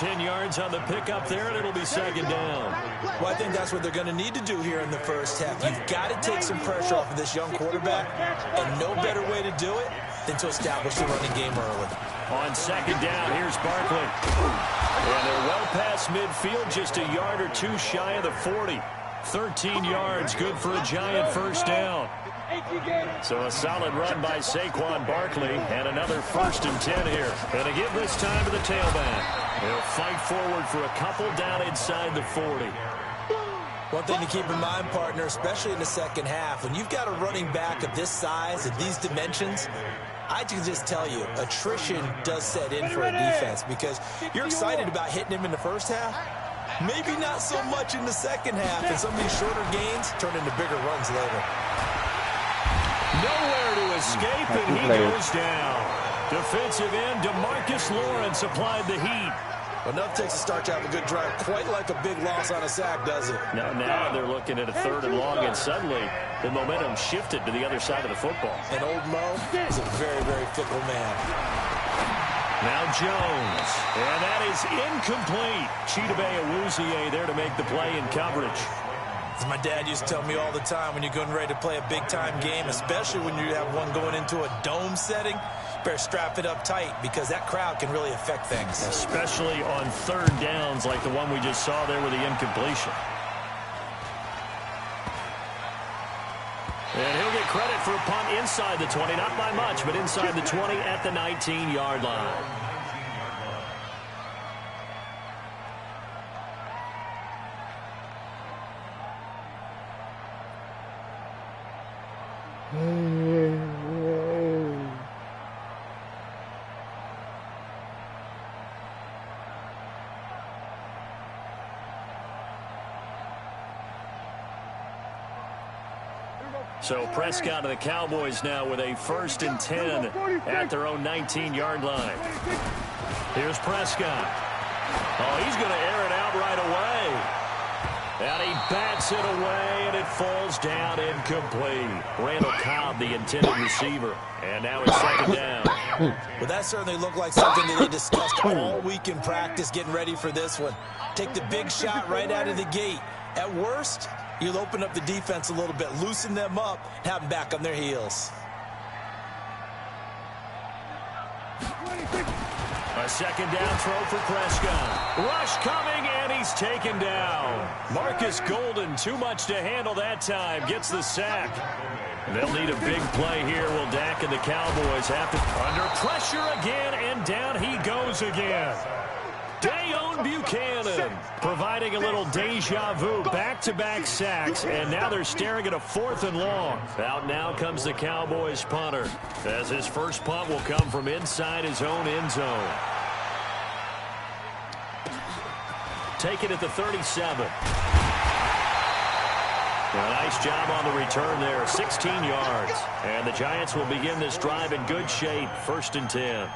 10 yards on the pickup there, and it'll be second down. Well, I think that's what they're going to need to do here in the first half. You've got to take some pressure off of this young quarterback, and no better way to do it than to establish the running game early. On second down, here's Barkley. And they're well past midfield, just a yard or two shy of the 40. 13 yards, good for a Giant first down. So a solid run by Saquon Barkley, and another 1st and 10 here. And to give this time to the tailback. They'll fight forward for a couple down inside the 40. One thing to keep in mind, partner, especially in the second half, when you've got a running back of this size and these dimensions, I can just tell you, attrition does set in for a defense because you're excited about hitting him in the first half. Maybe not so much in the second half, and some of these shorter gains turn into bigger runs later. Nowhere to escape, and he goes down. Defensive end DeMarcus Lawrence applied the heat. Enough takes a start to have a good drive, quite like a big loss on a sack, does it? Now they're looking at a 3rd and long, and suddenly the momentum shifted to the other side of the football. And old Mo is a very, very fickle man. Now Jones, and that is incomplete. Chidobe Awuzie there to make the play in coverage. As my dad used to tell me all the time, when you're getting ready to play a big-time game, especially when you have one going into a dome setting, better strap it up tight because that crowd can really affect things. Especially on 3rd downs like the one we just saw there with the incompletion. And he'll get credit for a punt inside the 20, not by much, but inside the 20 at the 19-yard line. So Prescott and the Cowboys now with a 1st and 10 at their own 19-yard line. Here's Prescott. Oh, he's going to air it out right away. And he bats it away, and it falls down incomplete. Randall Cobb, the intended receiver. And now it's 2nd down. Well, that certainly looked like something that they discussed all week in practice getting ready for this one. Take the big shot right out of the gate. At worst, you'll open up the defense a little bit, loosen them up, and have them back on their heels. A 2nd down throw for Prescott. Rush coming, and he's taken down. Marcus Golden, too much to handle that time, gets the sack. They'll need a big play here. Will Dak and the Cowboys have to under pressure again, and down he goes again. Dayon Buchanan providing a little deja vu, back-to-back sacks, and now they're staring at a 4th and long. Out now comes the Cowboys punter, as his first punt will come from inside his own end zone. Take it at the 37. A nice job on the return there, 16 yards. And the Giants will begin this drive in good shape, 1st and 10.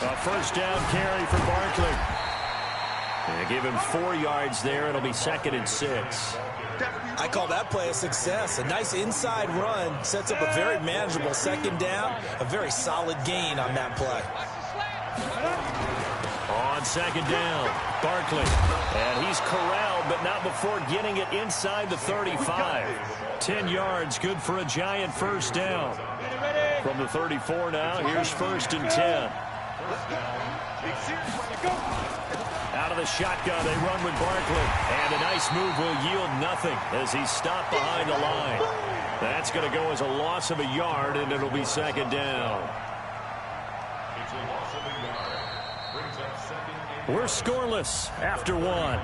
A 1st down carry for Barkley. They give him 4 yards there. It'll be 2nd and 6. I call that play a success. A nice inside run sets up a very manageable 2nd down. A very solid gain on that play. On 2nd down, Barkley. And he's corralled, but not before getting it inside the 35. 10 yards, good for a Giant 1st down. From the 34 now, here's 1st and 10. Out of the shotgun, they run with Barkley. And a nice move will yield nothing as he's stopped behind the line. That's going to go as a loss of a yard, and it'll be 2nd down. We're scoreless after 1.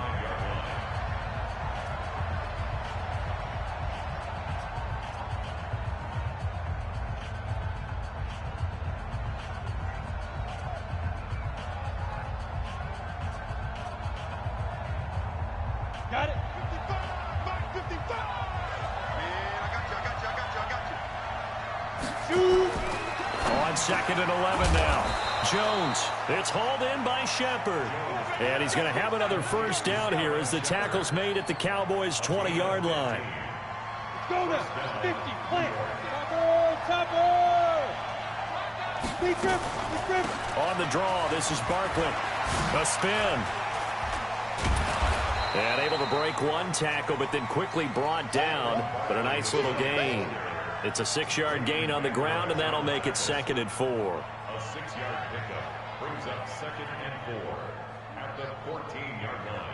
Got it. 55, 55. Man, I got you. On 2nd and 11 now. Jones. It's hauled in by Shepard. And he's going to have another first down here as the tackle's made at the Cowboys' 20-yard line. Go now. 50. Plant. Topper. On the draw, this is Barkley. A spin. And able to break one tackle, but then quickly brought down. But a nice little gain. It's a 6-yard gain on the ground, and that'll make it 2nd and 4. A 6-yard pickup brings up 2nd and 4 at the 14-yard line.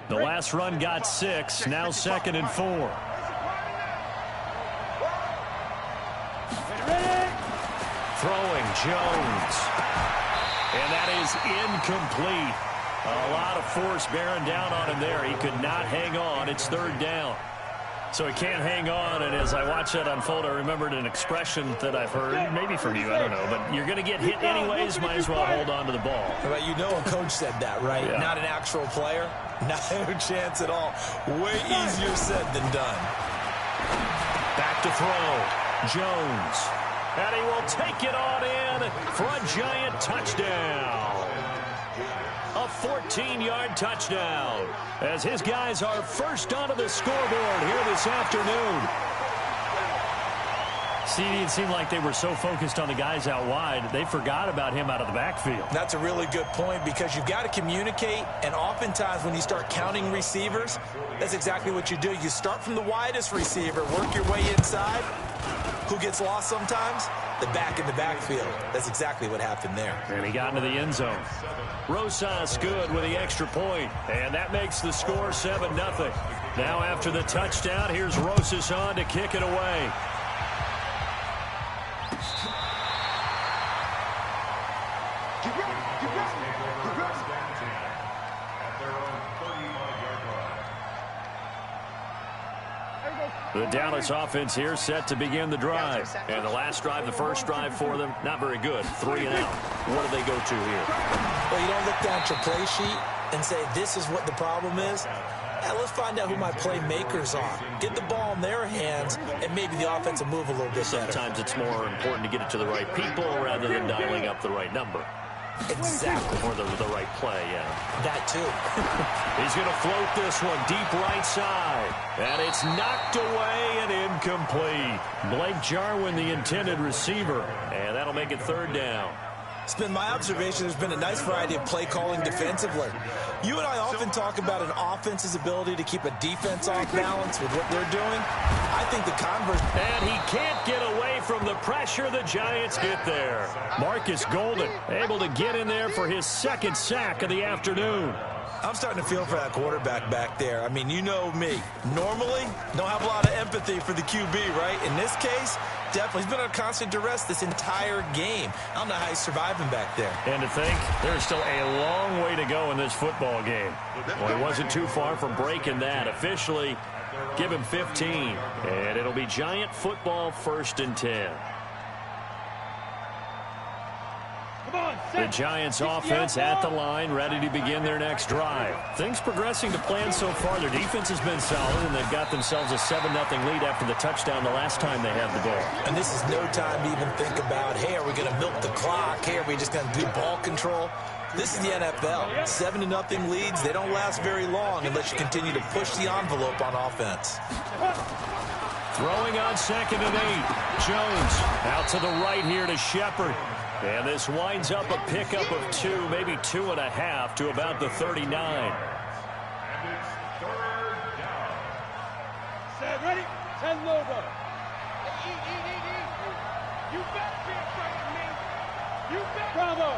The last run got 6, now 2nd and 4. Throwing Jones. And that is incomplete. A lot of force bearing down on him there. He could not hang on. It's 3rd down. So he can't hang on, and as I watch that unfold, I remembered an expression that I've heard, maybe from you, I don't know, but you're going to get hit anyways, might as well hold on to the ball. Well, you know a coach said that, right? Yeah. Not an actual player. Not a chance at all. Way easier said than done. Back to throw. Jones. And he will take it on in for a giant touchdown. A 14-yard touchdown as his guys are first onto the scoreboard here this afternoon. See, it seemed like they were so focused on the guys out wide, they forgot about him out of the backfield. That's a really good point because you've got to communicate, and oftentimes when you start counting receivers, that's exactly what you do. You start from the widest receiver, work your way inside. Who gets lost sometimes? The back in the backfield. That's exactly what happened there. And he got into the end zone. Rosas good with the extra point, and that makes the score 7-0. Now after the touchdown, here's Rosas on to kick it away. The Dallas offense here set to begin the drive. And the last drive, the first drive for them, not very good. 3 and out. What do they go to here? Well, you don't look down at your play sheet and say, this is what the problem is. Yeah, let's find out who my playmakers are. Get the ball in their hands, and maybe the offense will move a little bit better. Sometimes it's more important to get it to the right people rather than dialing up the right number. Exactly. Or the right play, yeah. That too. He's going to float this one deep right side. And it's knocked away and incomplete. Blake Jarwin, the intended receiver. And that'll make it 3rd down. It's been my observation there's been a nice variety of play calling defensively. You and I often talk about an offense's ability to keep a defense off balance with what they're doing. I think the converse. And he can't get away from the pressure. The Giants get there. Marcus Golden able to get in there for his 2nd sack of the afternoon. I'm starting to feel for that quarterback back there. I mean, you know me. Normally, don't have a lot of empathy for the QB, right? In this case, definitely. He's been under constant duress this entire game. I don't know how he's surviving back there. And to think, there's still a long way to go in this football game. Well, he wasn't too far from breaking that. Officially, give him 15. And it'll be Giant football 1st and 10. The Giants offense at the line, ready to begin their next drive. Things progressing to plan so far. Their defense has been solid, and they've got themselves a 7-0 lead after the touchdown the last time they had the ball. And this is no time to even think about, hey, are we going to milk the clock? Hey, are we just going to do ball control? This is the NFL. 7-0 leads, they don't last very long unless you continue to push the envelope on offense. Throwing on 2nd and 8. Jones out to the right here to Shepard. And this winds up a pickup of 2, maybe 2.5 to about the 39. And it's 3rd down. Set, ready? 10 logo. You better be afraid of me. You better. Bravo.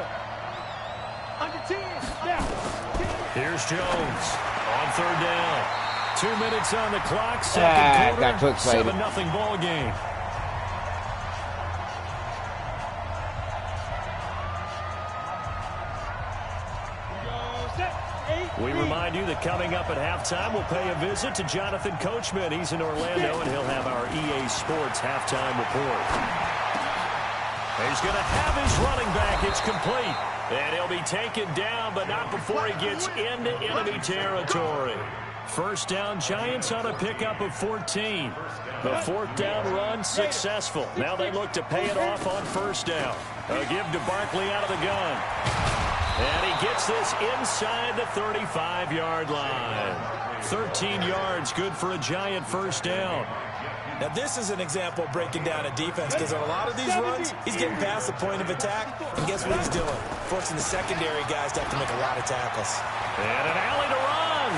Under 10. Now. Here's Jones on 3rd down. 2 minutes on the clock. Second quarter. Got too excited. 7-0 ball game. We remind you that coming up at halftime, we'll pay a visit to Jonathan Coachman. He's in Orlando, and he'll have our EA Sports halftime report. He's going to have his running back. It's complete. And he'll be taken down, but not before he gets into enemy territory. First down, Giants on a pickup of 14. The fourth down run successful. Now they look to pay it off on first down. A give to Barkley out of the gun. And he gets this inside the 35-yard line. 13 yards, good for a Giant first down. Now, this is an example of breaking down a defense because on a lot of these runs, he's getting past the point of attack, and guess what he's doing? Forcing the secondary guys to have to make a lot of tackles. And an alley to run.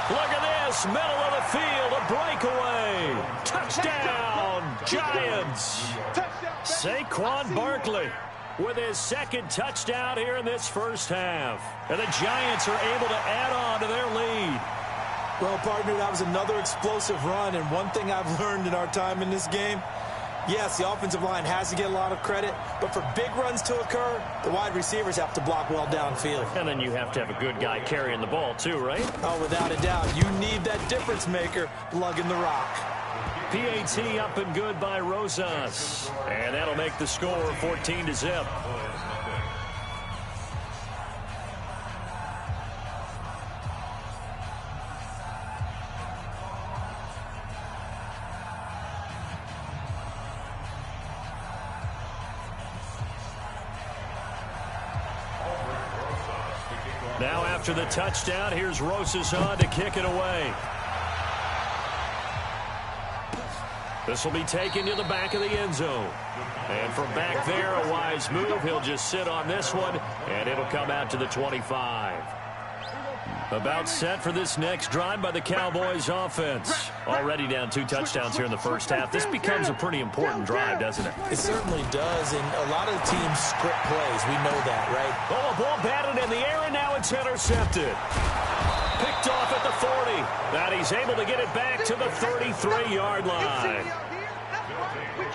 Look at this, middle of the field, a breakaway. Touchdown, Giants. Saquon Barkley with his second touchdown here in this first half. And the Giants are able to add on to their lead. Well, partner, that was another explosive run, and one thing I've learned in our time in this game, yes, the offensive line has to get a lot of credit, but for big runs to occur, the wide receivers have to block well downfield. And then you have to have a good guy carrying the ball too, right? Oh, without a doubt. You need that difference maker lugging the rock. PAT up and good by Rosas. And that'll make the score 14-0. Now after the touchdown, here's Rosas on to kick it away. This will be taken to the back of the end zone. And from back there, a wise move. He'll just sit on this one, and it'll come out to the 25. About set for this next drive by the Cowboys offense. Already down 2 touchdowns here in the first half. This becomes a pretty important drive, doesn't it? It certainly does, and a lot of teams script plays. We know that, right? Oh, a ball batted in the air, and now it's intercepted. Picked off at the 40. That he's able to get it back to the 33-yard line.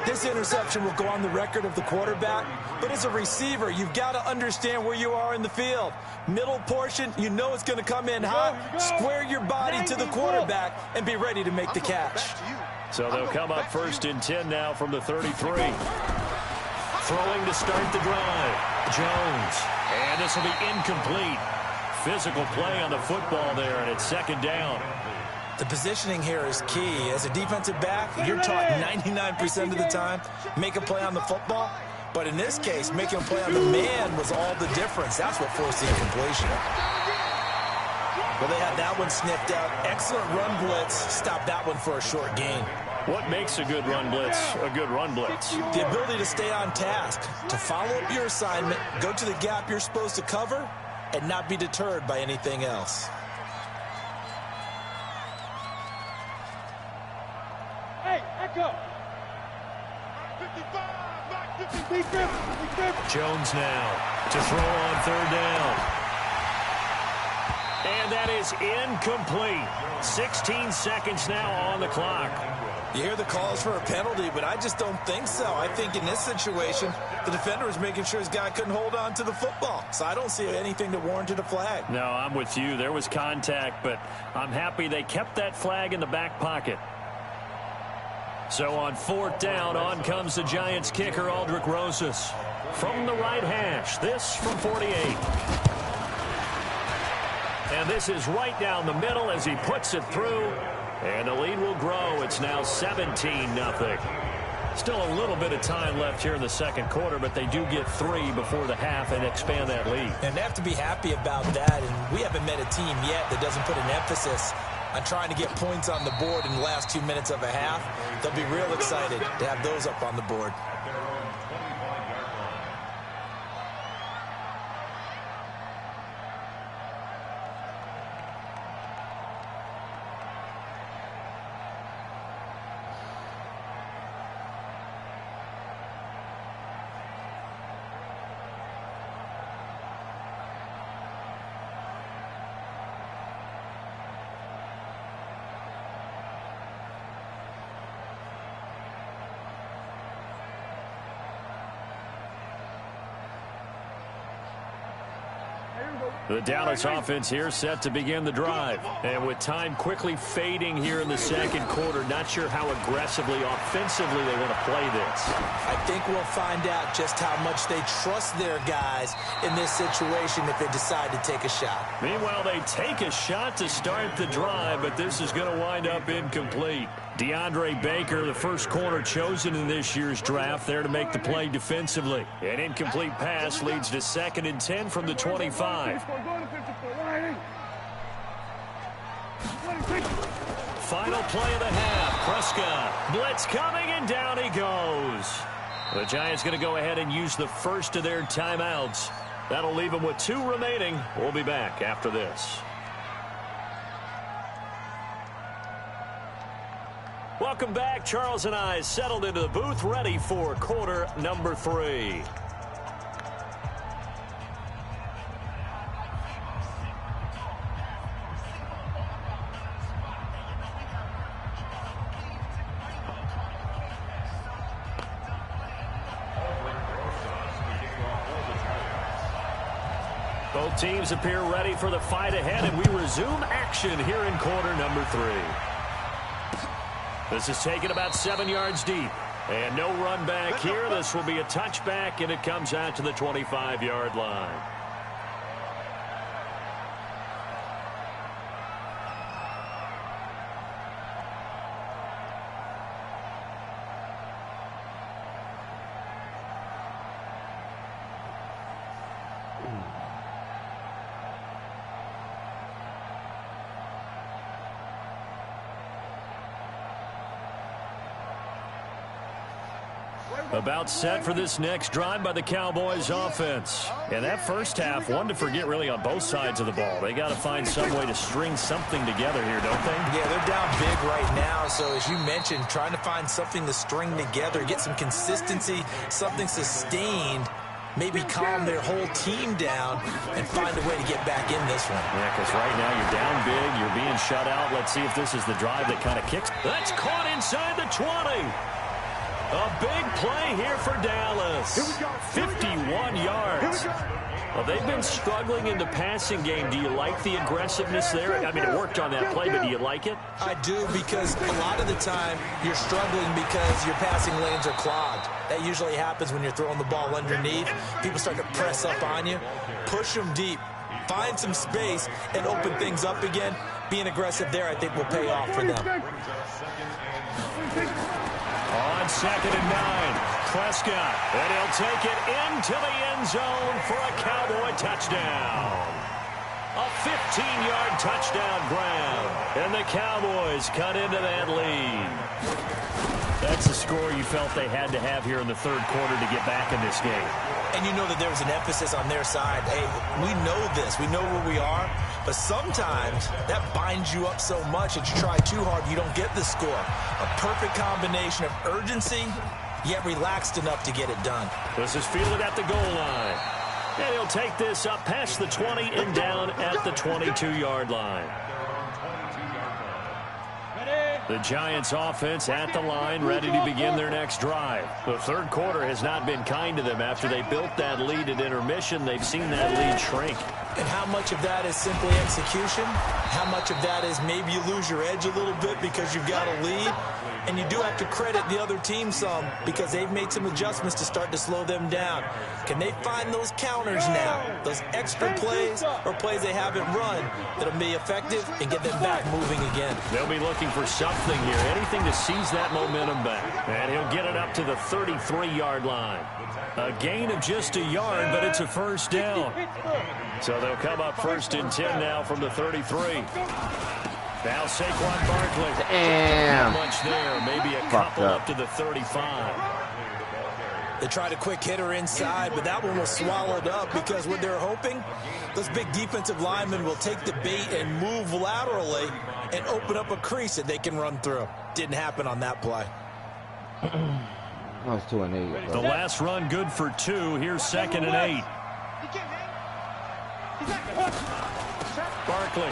This interception will go on the record of the quarterback, but as a receiver, you've got to understand where you are in the field. Middle portion, you know it's going to come in hot. Square your body to the quarterback and be ready to make the catch. So they'll come up first and 10 now from the 33. Throwing to start the drive. Jones. And this will be incomplete. Physical play on the football there, and it's second down. The positioning here is key. As a defensive back, you're taught 99% of the time, make a play on the football. But in this case, making a play on the man was all the difference. That's what forced the incompletion. Well, they had that one sniffed out. Excellent run blitz. Stop that one for a short gain. What makes a good run blitz a good run blitz? The ability to stay on task, to follow up your assignment, go to the gap you're supposed to cover, and not be deterred by anything else. Hey, echo. Jones now to throw on third down. And that is incomplete. 16 seconds now on the clock. You hear the calls for a penalty, but I just don't think so. I think in this situation, the defender was making sure his guy couldn't hold on to the football. So I don't see anything that warranted a flag. No, I'm with you. There was contact, but I'm happy they kept that flag in the back pocket. So on fourth down, on comes the Giants kicker, Aldrick Rosas. From the right hash, this from 48. And this is right down the middle as he puts it through. And the lead will grow. It's now 17-0. Still a little bit of time left here in the second quarter, but they do get 3 before the half and expand that lead. And they have to be happy about that. And we haven't met a team yet that doesn't put an emphasis on trying to get points on the board in the last 2 minutes of a half. They'll be real excited to have those up on the board. The Dallas offense here set to begin the drive. And with time quickly fading here in the second quarter, not sure how aggressively, offensively they want to play this. I think we'll find out just how much they trust their guys in this situation if they decide to take a shot. Meanwhile, they take a shot to start the drive, but this is going to wind up incomplete. DeAndre Baker, the first corner chosen in this year's draft, there to make the play defensively. An incomplete pass leads to 2nd and 10 from the 25. Final play of the half. Prescott. Blitz coming, and down he goes. The Giants going to go ahead and use the first of their timeouts. That'll leave them with 2 remaining. We'll be back after this. Welcome back. Charles and I settled into the booth, ready for quarter number 3. Both teams appear ready for the fight ahead, and we resume action here in quarter number 3. This is taken about 7 yards deep. And no run back here. This will be a touchback, and it comes out to the 25-yard line. About set for this next drive by the Cowboys offense. And that first half, one to forget really on both sides of the ball. They got to find some way to string something together here, don't they? Yeah, they're down big right now. So as you mentioned, trying to find something to string together, get some consistency, something sustained, maybe calm their whole team down and find a way to get back in this one. Yeah, because right now you're down big, you're being shut out. Let's see if this is the drive that kind of kicks. That's caught inside the 20. A big play here for Dallas. 51 yards. Well, they've been struggling in the passing game. Do you like the aggressiveness there? I mean, it worked on that play, but do you like it? I do, because a lot of the time you're struggling because your passing lanes are clogged. That usually happens when you're throwing the ball underneath. People start to press up on you. Push them deep. Find some space and open things up again. Being aggressive there, I think, will pay off for them. On 2nd and 9, Prescott, and he'll take it into the end zone for a Cowboy touchdown. A 15-yard touchdown grab, and the Cowboys cut into that lead. That's the score you felt they had to have here in the third quarter to get back in this game. And you know that there was an emphasis on their side. Hey, we know this. We know where we are. But sometimes that binds you up so much that you try too hard, you don't get the score. A perfect combination of urgency, yet relaxed enough to get it done. This is fielded at the goal line. And he'll take this up past the 20 and down at the 22-yard line. The Giants offense at the line, ready to begin their next drive. The third quarter has not been kind to them. After they built that lead at intermission, they've seen that lead shrink. And how much of that is simply execution? How much of that is maybe you lose your edge a little bit because you've got a lead? And you do have to credit the other team some, because they've made some adjustments to start to slow them down. Can they find those counters now, those extra plays or plays they haven't run that'll be effective and get them back moving again? They'll be looking for something here, anything to seize that momentum back. And he'll get it up to the 33-yard line. A gain of just a yard, but it's a first down. So they'll come up 1st and 10 now from the 33. Now Saquon Barkley. Damn. Not much there. Maybe a couple up to the 35. They tried a quick hitter inside, but that one was swallowed up because what they're hoping, those big defensive linemen will take the bait and move laterally and open up a crease that they can run through. Didn't happen on that play. That was 2 and 8. The last run good for 2. Here's 2nd and 8. Barkley.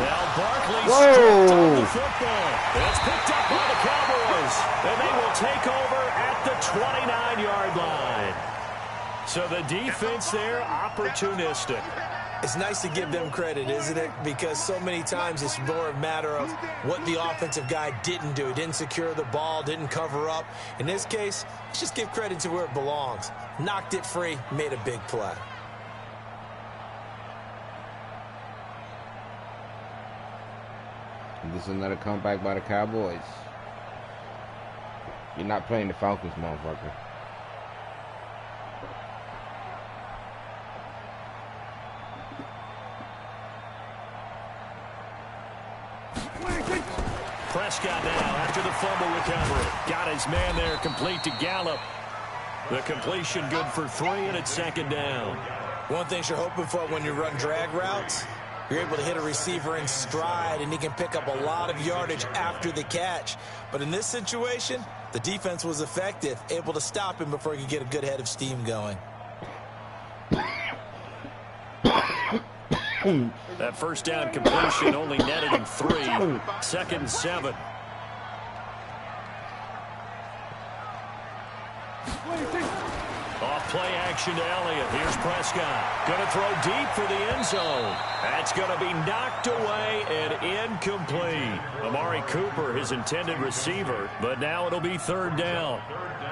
Now Barkley stripped on the football. It's picked up by the Cowboys. And they will take over at the 29-yard line. So the defense there, opportunistic. It's nice to give them credit, isn't it? Because so many times it's more a matter of what the offensive guy didn't do. He didn't secure the ball, didn't cover up. In this case, let's just give credit to where it belongs. Knocked it free, made a big play. This is another comeback by the Cowboys. You're not playing the Falcons, motherfucker. Prescott now after the fumble recovery. Got his man there complete to Gallup. The completion good for 3, and it's second down. One thing you're hoping for when you run drag routes, you're able to hit a receiver in stride, and he can pick up a lot of yardage after the catch. But in this situation, the defense was effective, able to stop him before he could get a good head of steam going. That first down completion only netted him 3. Second and 7. Off play action to Elliott. Here's Prescott. Going to throw deep for the end zone. That's going to be knocked away and incomplete. Amari Cooper, his intended receiver, but now it'll be third down.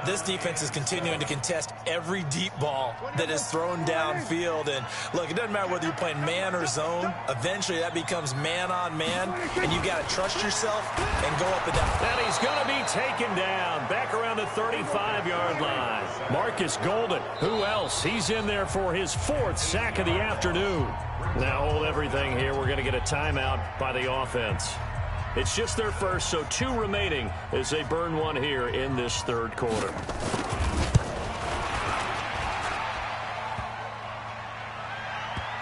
This defense is continuing to contest every deep ball that is thrown downfield. And look, it doesn't matter whether you're playing man or zone. Eventually, that becomes man on man, and you got to trust yourself and go up and down. And he's going to be taken down back around the 35-yard line. Marcus Golden, who else? He's in there for his 4th sack of the afternoon. Now hold everything here. We're going to get a timeout by the offense. It's just their first, so 2 remaining as they burn one here in this third quarter.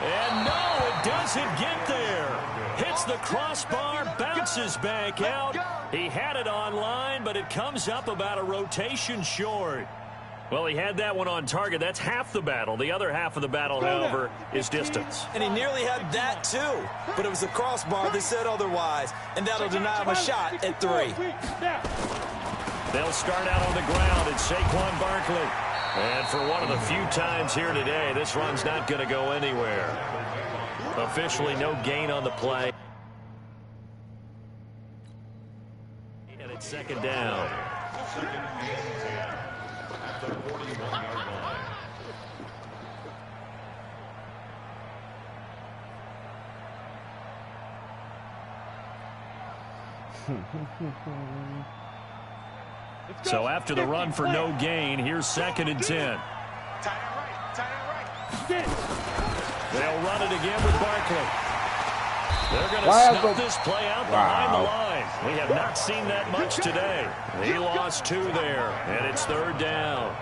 And no, it doesn't get there. Hits the crossbar, bounces back out. He had it on line, but it comes up about a rotation short. Well, he had that one on target. That's half the battle. The other half of the battle, however, is distance. And he nearly had that, too. But it was the crossbar that said otherwise. And that'll deny him a shot at 3. They'll start out on the ground at Saquon Barkley. And for one of the few times here today, this run's not going to go anywhere. Officially no gain on the play. And it's second down. The 41-yard line. So after the run for no gain, here's second and 10. They'll run it again with Barkley. They're going to snuff this play out behind the line. We have not seen that much today. He lost 2 there, and it's third down.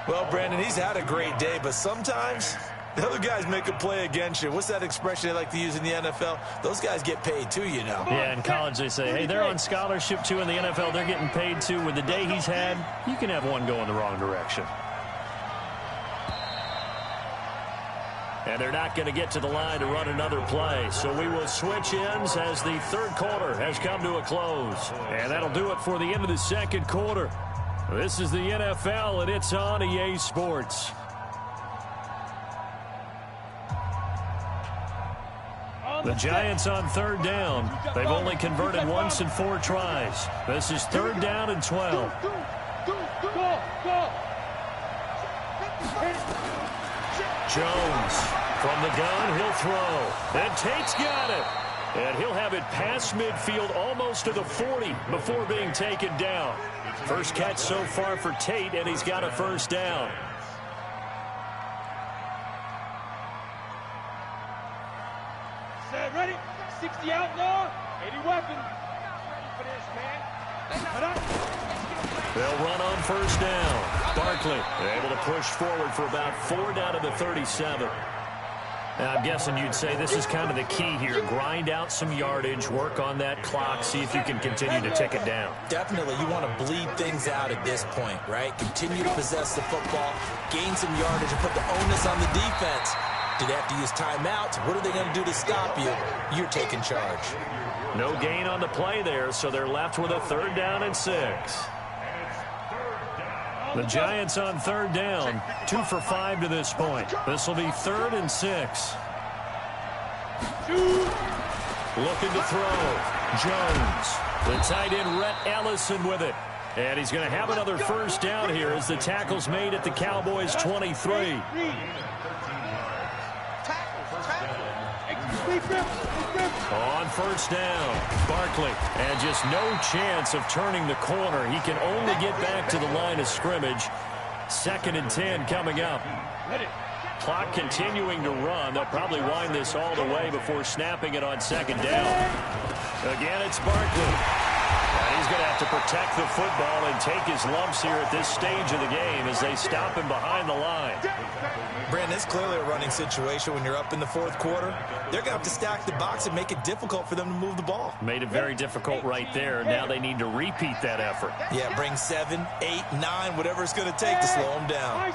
Well, Brandon, he's had a great day, but sometimes the other guys make a play against you. What's that expression they like to use in the NFL? Those guys get paid too, you know. Yeah, in college they say, hey, they're on scholarship too. In the NFL, they're getting paid too. With the day he's had, you can have one go in the wrong direction. And they're not going to get to the line to run another play. So we will switch ends as the third quarter has come to a close. And that'll do it for the end of the second quarter. This is the NFL, and it's on EA Sports. The Giants on third down. They've only converted once in 4 tries. This is third down and 12. Jones from the gun, he'll throw. And Tate's got it. And he'll have it past midfield almost to the 40 before being taken down. First catch so far for Tate, and he's got a first down. Set, ready? 60 outlaw, 80 weapon. Ready for this, man. They'll run on first down. Barkley able to push forward for about 4 down to the 37. Now, I'm guessing you'd say this is kind of the key here. Grind out some yardage, work on that clock, see if you can continue to tick it down. Definitely, you want to bleed things out at this point, right? Continue to possess the football, gain some yardage, and put the onus on the defense. Do they have to use timeouts? What are they going to do to stop you? You're taking charge. No gain on the play there, so they're left with a third down and 6. The Giants on third down, 2 for 5 to this point. This will be third and 6. Looking to throw. Jones. The tight end, Rhett Ellison, with it. And he's going to have another first down here as the tackle's made at the Cowboys' 23. On first down, Barkley. And just no chance of turning the corner. He can only get back to the line of scrimmage. 2nd and 10 coming up. Clock continuing to run. They'll probably wind this all the way before snapping it on 2nd down. Again, it's Barkley. And he's going to have to protect the football and take his lumps here at this stage of the game as they stop him behind the line. Brandon, it's clearly a running situation when you're up in the 4th quarter. They're going to have to stack the box and make it difficult for them to move the ball. Made it very difficult right there. Now they need to repeat that effort. Yeah, bring 7, 8, 9, whatever it's going to take to slow them down.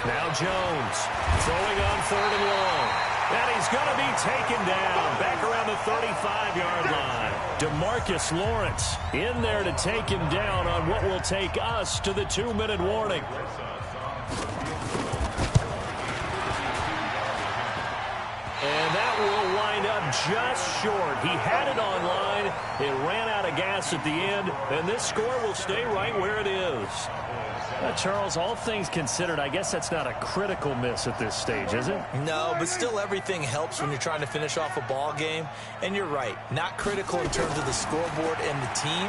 Now Jones throwing on 3rd and long. And he's going to be taken down back around the 35-yard line. DeMarcus Lawrence in there to take him down on what will take us to the 2-minute warning. And that will wind up just short. He had it on line. It ran out of gas at the end, and this score will stay right where it is. Charles, all things considered, I guess that's not a critical miss at this stage, is it? No, but still everything helps when you're trying to finish off a ball game. And you're right, not critical in terms of the scoreboard and the team,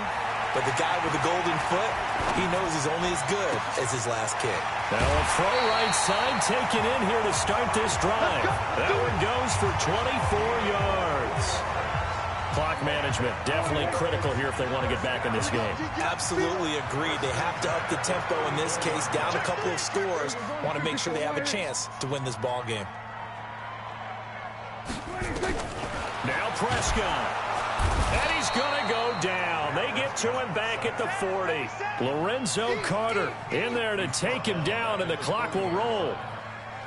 but the guy with the golden foot, he knows he's only as good as his last kick. Now a throw right side taken in here to start this drive. That one goes for 24 yards. Clock management definitely critical here if they want to get back in this game. Absolutely agreed. They have to up the tempo in this case, down a couple of scores. Want to make sure they have a chance to win this ball game. Now Prescott. And he's going to go down. They get to him back at the 40. Lorenzo Carter in there to take him down, and the clock will roll.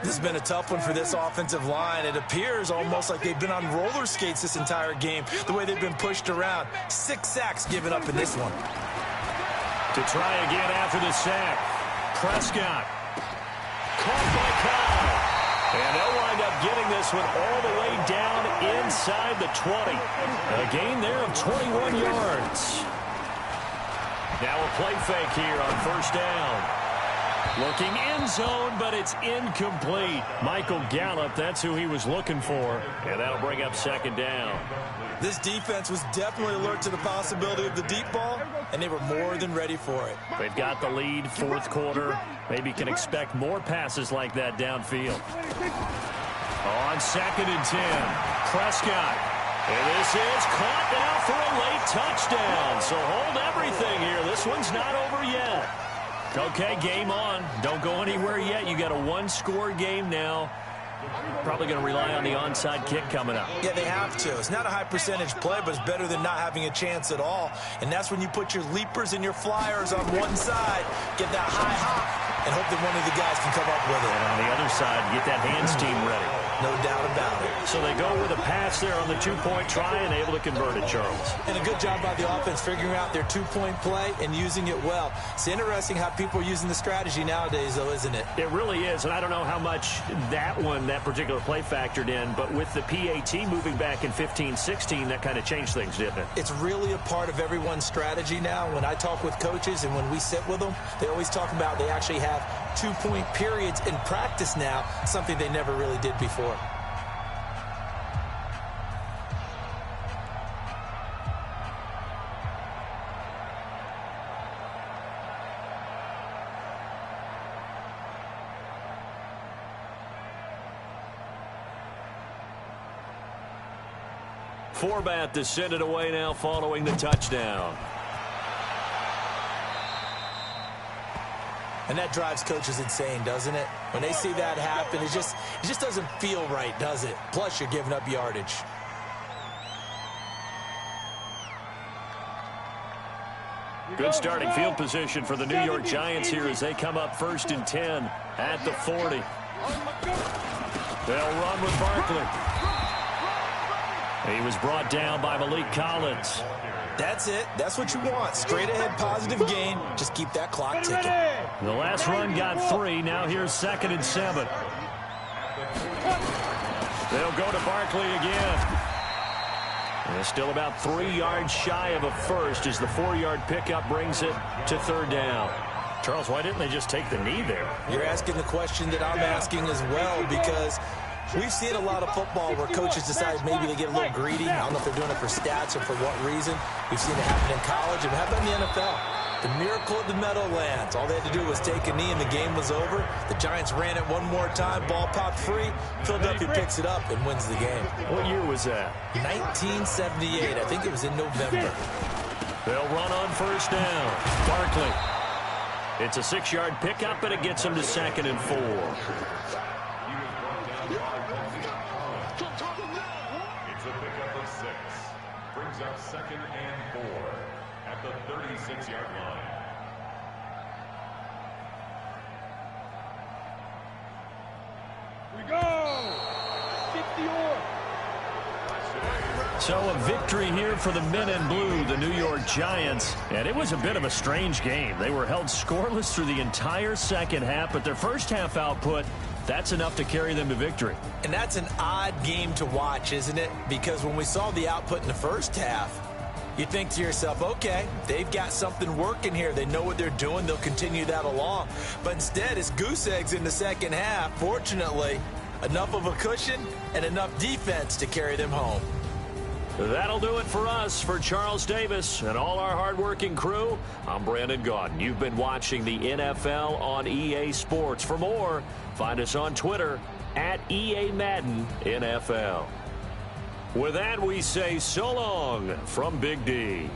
This has been a tough one for this offensive line. It appears almost like they've been on roller skates this entire game, the way they've been pushed around. 6 sacks given up in this one. To try again after the sack. Prescott. Caught by Kyle. And they'll wind up getting this one all the way down inside the 20. A gain there of 21 yards. Now a play fake here on first down. Looking end zone, but it's incomplete. Michael Gallup, that's who he was looking for. And that'll bring up 2nd down. This defense was definitely alert to the possibility of the deep ball, and they were more than ready for it. They've got the lead, 4th quarter. Maybe can expect more passes like that downfield. On 2nd and 10, Prescott. And this is caught now for a late touchdown. So hold everything here. This one's not over yet. Okay, game on. Don't go anywhere yet. You got a 1-score game now. Probably going to rely on the onside kick coming up. Yeah, they have to. It's not a high percentage play, but it's better than not having a chance at all. And that's when you put your leapers and your flyers on one side, get that high hop, and hope that one of the guys can come up with it. And on the other side, get that hands team ready. No doubt about it. So they go with a pass there on the 2-point try and able to convert it, Charles. And a good job by the offense figuring out their 2-point play and using it well. It's interesting how people are using the strategy nowadays, though, isn't it? It really is, and I don't know how much that particular play factored in, but with the PAT moving back in 15-16, that kind of changed things, didn't it? It's really a part of everyone's strategy now. When I talk with coaches and when we sit with them, they always talk about they actually have 2-point periods in practice now, something they never really did before. Forbat to send it away now following the touchdown. And that drives coaches insane, doesn't it? When they see that happen, it just doesn't feel right, does it? Plus, you're giving up yardage. Good starting field position for the New York Giants here as they come up 1st and 10 at the 40. They'll run with Barkley. He was brought down by Malik Collins. That's it. That's what you want. Straight ahead, positive gain. Just keep that clock ticking. The last run got 3. Now here's 2nd and 7. They'll go to Barkley again. And still about 3 yards shy of a first as the 4-yard pickup brings it to 3rd down. Charles, why didn't they just take the knee there? You're asking the question that I'm asking as well, because we've seen a lot of football where coaches decide maybe they get a little greedy. I don't know if they're doing it for stats or for what reason. We've seen it happen in college, and how about in the NFL? The miracle of the Meadowlands. All they had to do was take a knee, and the game was over. The Giants ran it one more time. Ball popped free. Philadelphia picks it up and wins the game. What year was that? 1978. I think it was in November. They'll run on 1st down. Barkley. It's a 6-yard pickup, and it gets him to 2nd and 4. It's a pickup of 6. Brings up 2nd and 4 at the 36-yard line. We go. Get the oar. So a victory here for the men in blue, the New York Giants. And it was a bit of a strange game. They were held scoreless through the entire second half, but their first half output, that's enough to carry them to victory. And that's an odd game to watch, isn't it? Because when we saw the output in the first half, you think to yourself, okay, they've got something working here. They know what they're doing. They'll continue that along. But instead, it's goose eggs in the second half. Fortunately, enough of a cushion and enough defense to carry them home. That'll do it for us. For Charles Davis and all our hardworking crew, I'm Brandon Gaudin. You've been watching the NFL on EA Sports. For more, find us on Twitter at EA Madden NFL. With that, we say so long from Big D.